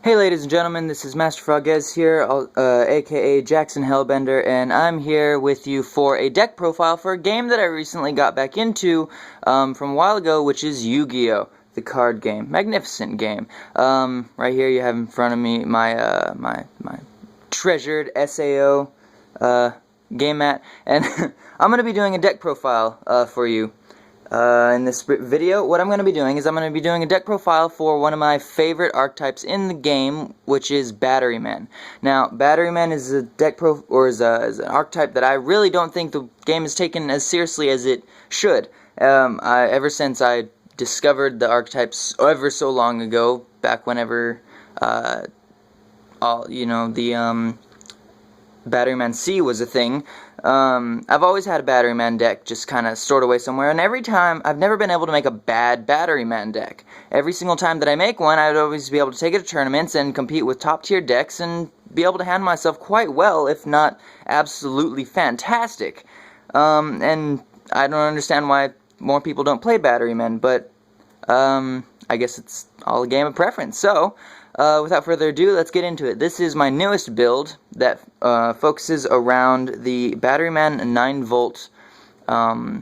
Hey ladies and gentlemen, this is masterfrogez here, aka Jackson Hellbender, and I'm here with you for a deck profile for a game that I recently got back into from a while ago, which is Yu-Gi-Oh! The card game. Magnificent game. Right here you have in front of me my my treasured SAO game mat, and I'm going to be doing a deck profile for you. In this video, what I'm going to be doing is I'm going to be doing a deck profile for one of my favorite archetypes in the game, which is Batteryman. Now, Batteryman is a deck is an archetype that I really don't think the game is taken as seriously as it should. Ever since I discovered the archetypes ever so long ago, back whenever the Batteryman C was a thing. I've always had a Batteryman deck just kind of stored away somewhere, and every time, I've never been able to make a bad Batteryman deck. Every single time that I make one, I would always be able to take it to tournaments and compete with top-tier decks and be able to handle myself quite well, if not absolutely fantastic. And I don't understand why more people don't play Batterymen, but I guess it's all a game of preference. So, without further ado, let's get into it. This is my newest build that focuses around the Batteryman 9-volt, I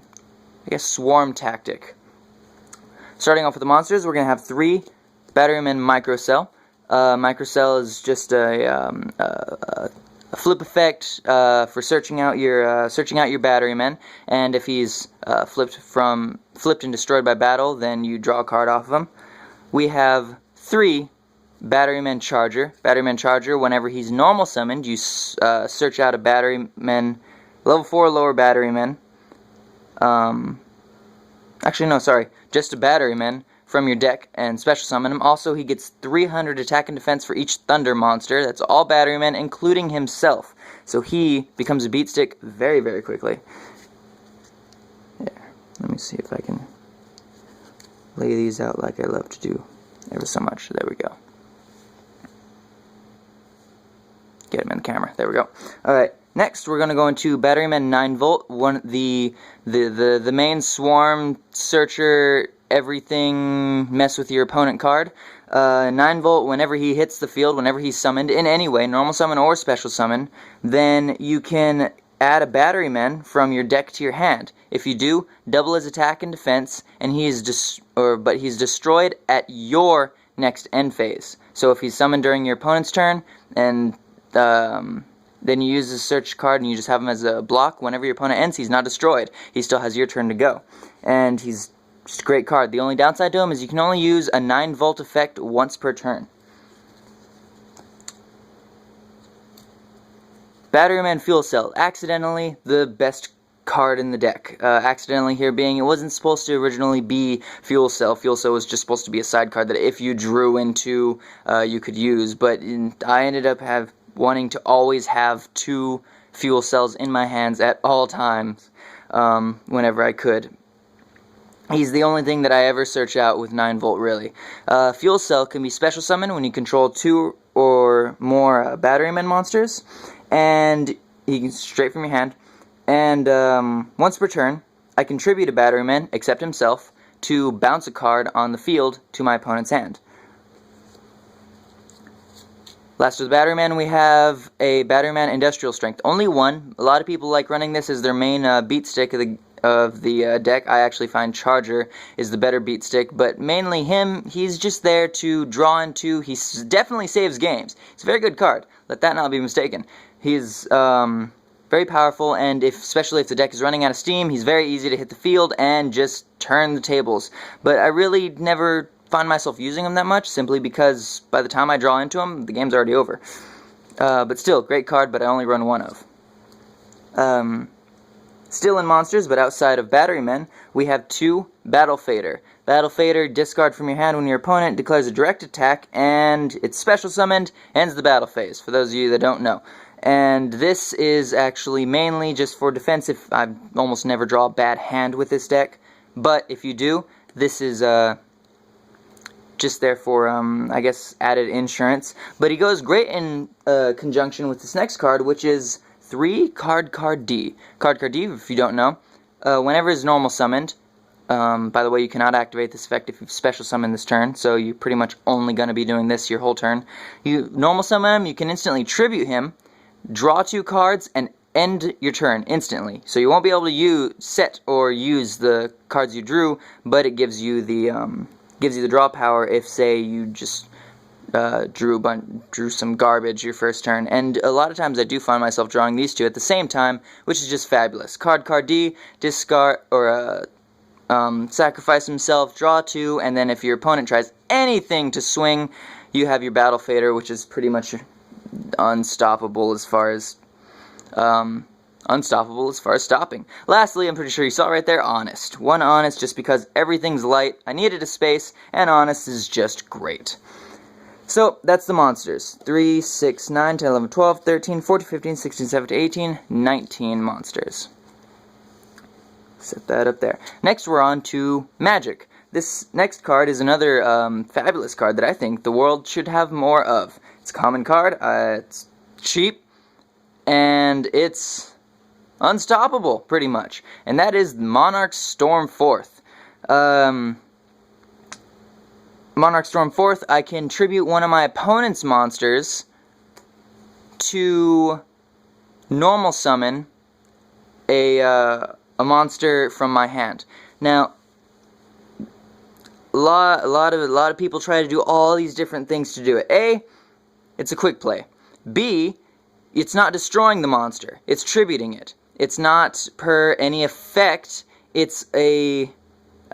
guess, swarm tactic. Starting off with the monsters, we're going to have 3 Batteryman Microcell. Microcell is just a flip effect for searching out your Batteryman, and if he's flipped and destroyed by battle, then you draw a card off of him. We have 3 Batteryman Charger. Batteryman Charger, whenever he's normal summoned, you search out a Batteryman, level 4 lower Batteryman. Actually, no, sorry, just a Batteryman from your deck and special summon him. Also, he gets 300 attack and defense for each Thunder monster. That's all Batterymen, including himself. So he becomes a beat stick very, very quickly. There. Let me see if I can lay these out like I love to do ever so much. There we go. Get him in the camera. There we go. Alright, next we're going to go into Batteryman 9-volt, the main swarm searcher, everything mess with your opponent card. 9-volt, whenever he hits the field, whenever he's summoned in any way, normal summon or special summon, then you can add a Batteryman from your deck to your hand. If you do, double his attack and defense, and he's destroyed at your next end phase. So if he's summoned during your opponent's turn, and then you use the search card and you just have him as a block, whenever your opponent ends, he's not destroyed. He still has your turn to go. And he's just a great card. The only downside to him is you can only use a 9-volt effect once per turn. Batteryman Fuel Cell, accidentally the best card in the deck. Accidentally here being, it wasn't supposed to originally be Fuel Cell. Fuel Cell was just supposed to be a side card that if you drew into, you could use, but I ended up wanting to always have 2 fuel cells in my hands at all times, whenever I could. He's the only thing that I ever search out with 9-volt, really. Fuel Cell can be special summoned when you control 2 or more Batteryman monsters, and he can straight from your hand. And once per turn, I contribute a Batteryman, except himself, to bounce a card on the field to my opponent's hand. Last with Batteryman, we have a Batteryman Industrial Strength. Only one. A lot of people like running this as their main beat stick of the deck. I actually find Charger is the better beat stick, but mainly him, he's just there to draw into. He definitely saves games. He's a very good card. Let that not be mistaken. He's very powerful, and especially if the deck is running out of steam, he's very easy to hit the field and just turn the tables. But I really never find myself using him that much, simply because by the time I draw into him, the game's already over. But still, great card, but I only run one of. Still in monsters, but outside of Batterymen, we have 2 Battle Fader. Battle Fader, discard from your hand when your opponent declares a direct attack, and it's special summoned, ends the battle phase, for those of you that don't know. And this is actually mainly just for defensive. I almost never draw a bad hand with this deck, but if you do, this is just there for, I guess, added insurance. But he goes great in conjunction with this next card, which is 3 Card D. Card D, if you don't know, whenever is normal summoned, By the way, you cannot activate this effect if you special summon this turn, so you're pretty much only going to be doing this your whole turn. You normal summon him, you can instantly tribute him, draw 2 cards, and end your turn instantly. So you won't be able to set or use the cards you drew, but it gives you the draw power if, say, you just drew some garbage your first turn. And a lot of times I do find myself drawing these 2 at the same time, which is just fabulous. Card D, discard, or sacrifice himself, draw 2, and then if your opponent tries anything to swing, you have your Battle Fader, which is pretty much unstoppable as far as stopping. Lastly, I'm pretty sure you saw right there, Honest. 1 Honest, just because everything's light, I needed a space, and Honest is just great. So, that's the monsters. 3, 6, 9, 10, 11, 12, 13, 14, 15, 16, 17, 18, 19 monsters. Set that up there. Next, we're on to Magic. This next card is another fabulous card that I think the world should have more of. It's a common card, it's cheap, and it's unstoppable, pretty much. And that is Monarch Stormforth. Monarch Stormforth, I can tribute one of my opponent's monsters to normal summon a monster from my hand. Now, a lot of people try to do all these different things to do it. A, it's a quick play. B, it's not destroying the monster. It's tributing it. It's not per any effect. It's a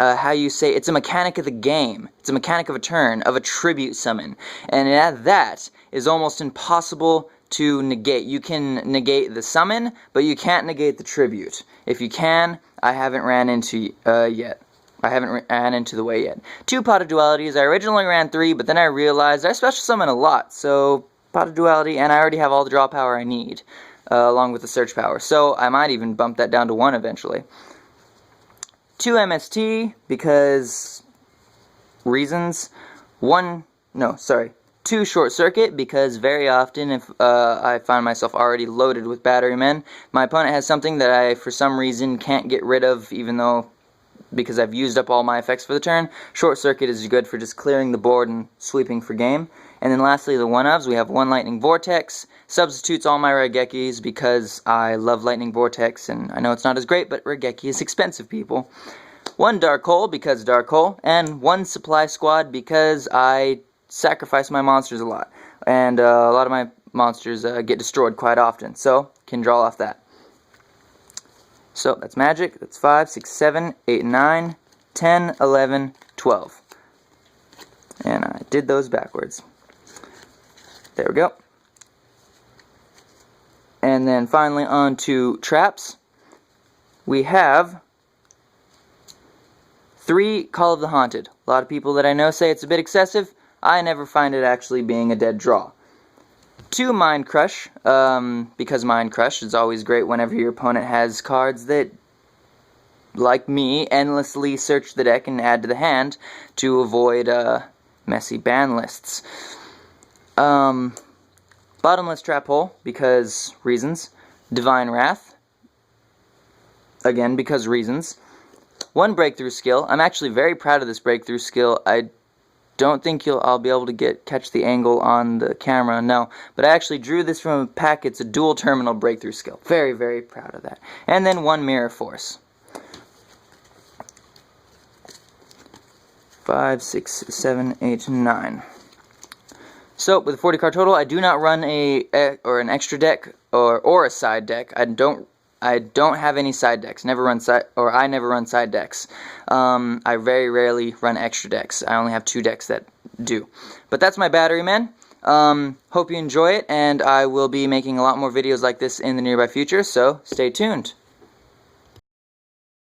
it's a mechanic of the game. It's a mechanic of a turn, of a tribute summon. And that is almost impossible to negate. You can negate the summon, but you can't negate the tribute. If you can, I haven't ran into yet. I haven't ran into the way yet. 2 Pot of Dualities. I originally ran 3, but then I realized I special summon a lot. So, Pot of Duality, and I already have all the draw power I need, along with the search power. So, I might even bump that down to 1 eventually. 2 MST, because reasons. 2 Short Circuit, because very often if I find myself already loaded with battery men, my opponent has something that I, for some reason, can't get rid of, even though, because I've used up all my effects for the turn. Short Circuit is good for just clearing the board and sweeping for game. And then lastly, the 1-ofs, we have 1 Lightning Vortex, substitutes all my Raigekis because I love Lightning Vortex, and I know it's not as great, but Raigeki is expensive, people. 1 Dark Hole, because Dark Hole, and 1 Supply Squad, because I sacrifice my monsters a lot. And a lot of my monsters get destroyed quite often, so can draw off that. So, that's Magic, that's 5, 6, 7, 8, 9, 10, 11, 12. And I did those backwards. There we go. And then finally on to traps. We have 3 Call of the Haunted. A lot of people that I know say it's a bit excessive. I never find it actually being a dead draw. 2 Mind Crush, because Mind Crush is always great whenever your opponent has cards that, like me, endlessly search the deck and add to the hand to avoid messy ban lists. Bottomless Trap Hole, because reasons. Divine Wrath, again, because reasons. 1 Breakthrough Skill. I'm actually very proud of this Breakthrough Skill. I don't think I'll be able to catch the angle on the camera, no. But I actually drew this from a pack. It's a dual terminal Breakthrough Skill. Very, very proud of that. And then 1 Mirror Force. 5, 6, 7, 8, 9. So, with a 40 card total, I do not run an extra deck or a side deck. I don't have any side decks. I never run side decks. I very rarely run extra decks. I only have 2 decks that do. But that's my battery men. Hope you enjoy it, and I will be making a lot more videos like this in the nearby future, so stay tuned.